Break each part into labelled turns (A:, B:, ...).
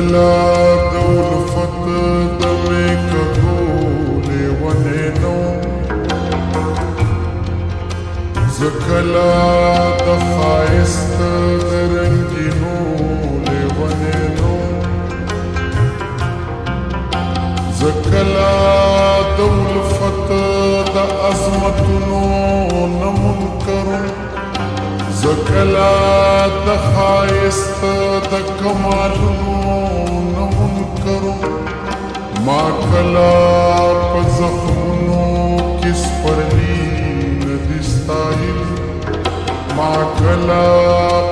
A: زکلا د الفت د میکدو لیونی نو زکلا د ښایست د رنګینو لیونی نو زکلا د الفت د عظمتونو نه منکرم زکلا د ښایست د کمالونو نه منکرم ما کلا په زخمونو کې سپرلي نه دي ستایلي ما کلا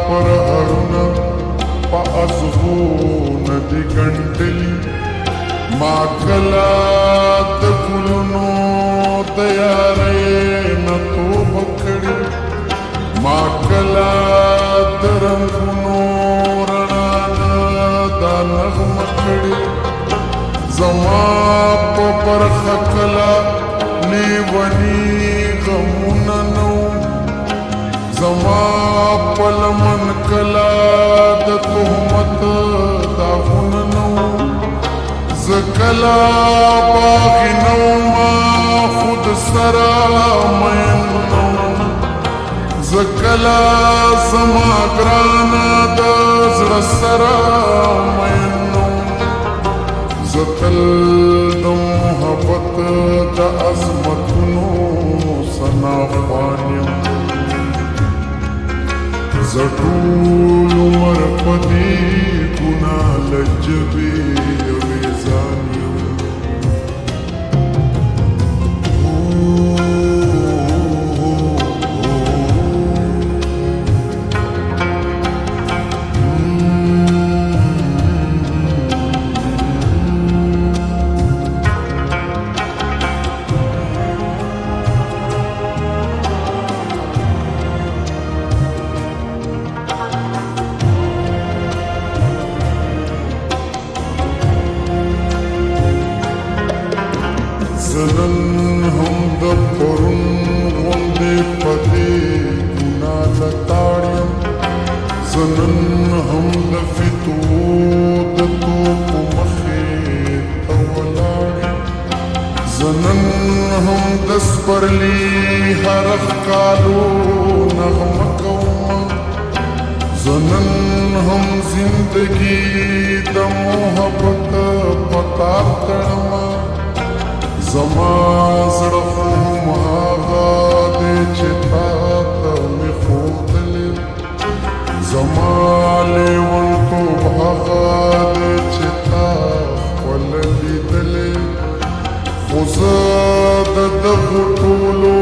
A: پر هرونه په ازغو نه دي ګنډلي ما کلا د ګلونو د یارۍ نه توبه کړې ما کلا د رنګونو رڼا نه دا نغمه کړې زما په برخه کلا لیوني غمونه نه زما په لمن کلا د تهمت داغونه نه زه کلا باغي نه ومه خود سره مین نه زه کلا زما ګرانه د زړه سره مین نه زه تل د محبت د عظمتونو ثنا خوان یم زه ټول عمر په دې ګناه له جبې یوې ځان یم زنن هم د پرون غوندې په دې ګناه لتاړ یم زنن هم د فتو د توپو مخې ته ولاړ یم زنن هم د سپرلي هر ښکالو نغمه کومه زنن هم زندګي د محبت په تار تړمه زما زړه خو هماغه دی چې تا ته مې ښودلی زما لیونتوب هغه دی چې تا خپله لیدلی خو زه د دغو ټولو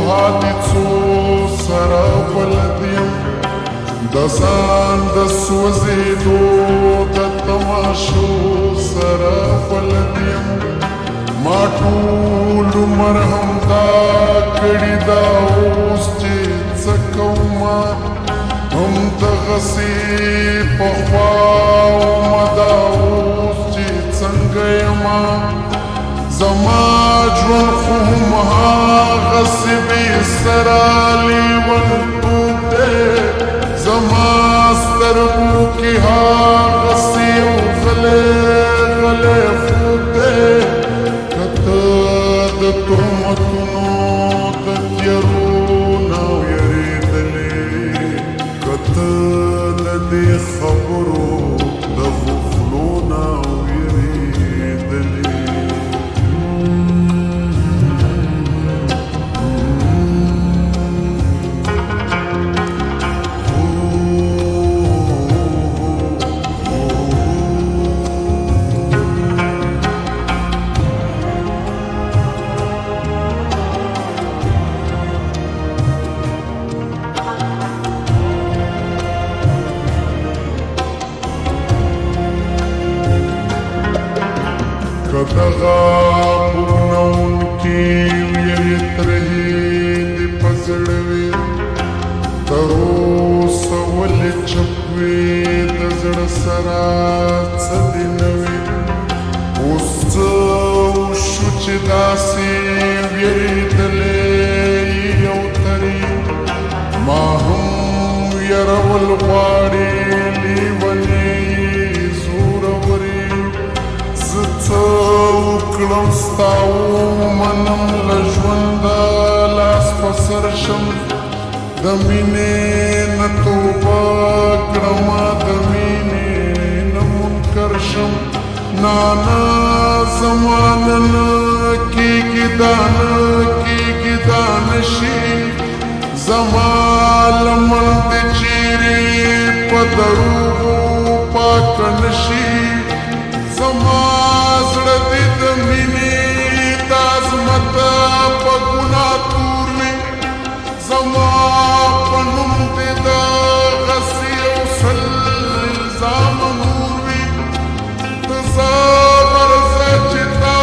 A: حادثو سره بلد یم د ځان د سوځېدو د تماشو سره بلد یم ما ټول عمر همدا کړي دا اوس چې څه کومه همدغسې پخوا ومه دا اوس چې څنګه یمه زما ژوند خو هماغسې بې سره لیونتوب دی زما سترګو کې هغسې یو غلی غلی خوب دی د تهمتونو د تیارو نه ویرېدلې که ته له دې خبرو د غفلو نه ویرېدلې دغه پورنونکي ویرې ترهې دې په زړه وي تر اوسه ولې چپ وي د زړه سره څه دې نه وي اوس څه وشو چې داسې ویرېدلې یو ترې ما هم یرول غواړي لیونې زورول وکړم ستا ومنم له ژونده لاس په سر شم د مینې نه توبه کړمه د مینې نه منکر شم نانا زما نن کېږي دا نه کېږي دا نشي زما لمن دې چیرې په دروغو پاک نشي زما زړه دې د مینې د عظمت په ګناه تور وي زما په نوم دې د غصې او سل الزام نور وي ته زه غرضه چې تا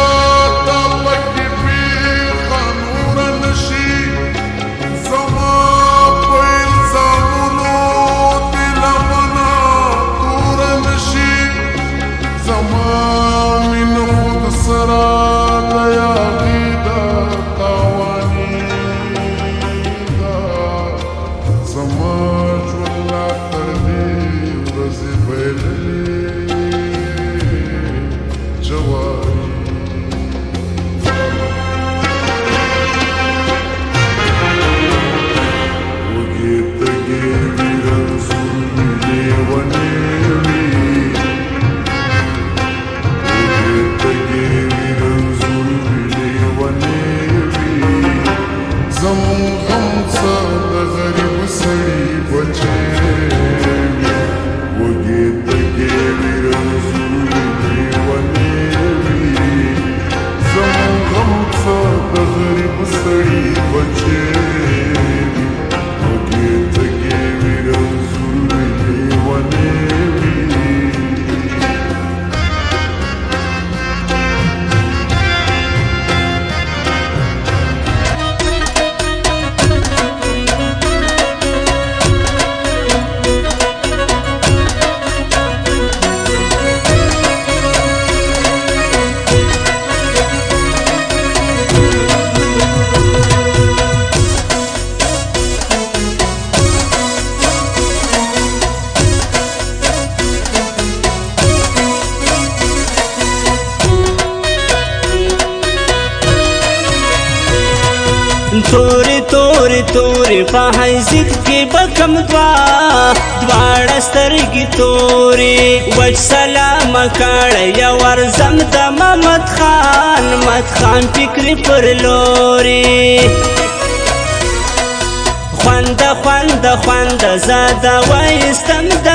A: ته پکې پېښه نوره نشي زما په الزامونو دې لمنه توره نشي زما مینه خود سره د یاغي ده تاواني ده زما ژوند لا تر دې ورځې بایللې جواري وږې تږې وي رنځورې لیونې وي زمون غم څه د غریب سړي بچی وي وږې تږې وي رنځورې لیونې وي زمون غم څه د غریب سړي بچی وي وږې تږې وي رنځورې لیونې وي
B: توري توري توري په حیثیت کې به کم دواړه سترګې تورې وچ سلام کړی یو ورځم د محمد خان فکري پر لورې خوند زه د وایستم د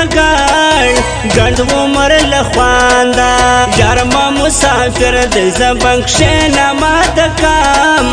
B: ګڼ عمر له خوانده یارمه مسافر د زه بنګ کښېنمه د کم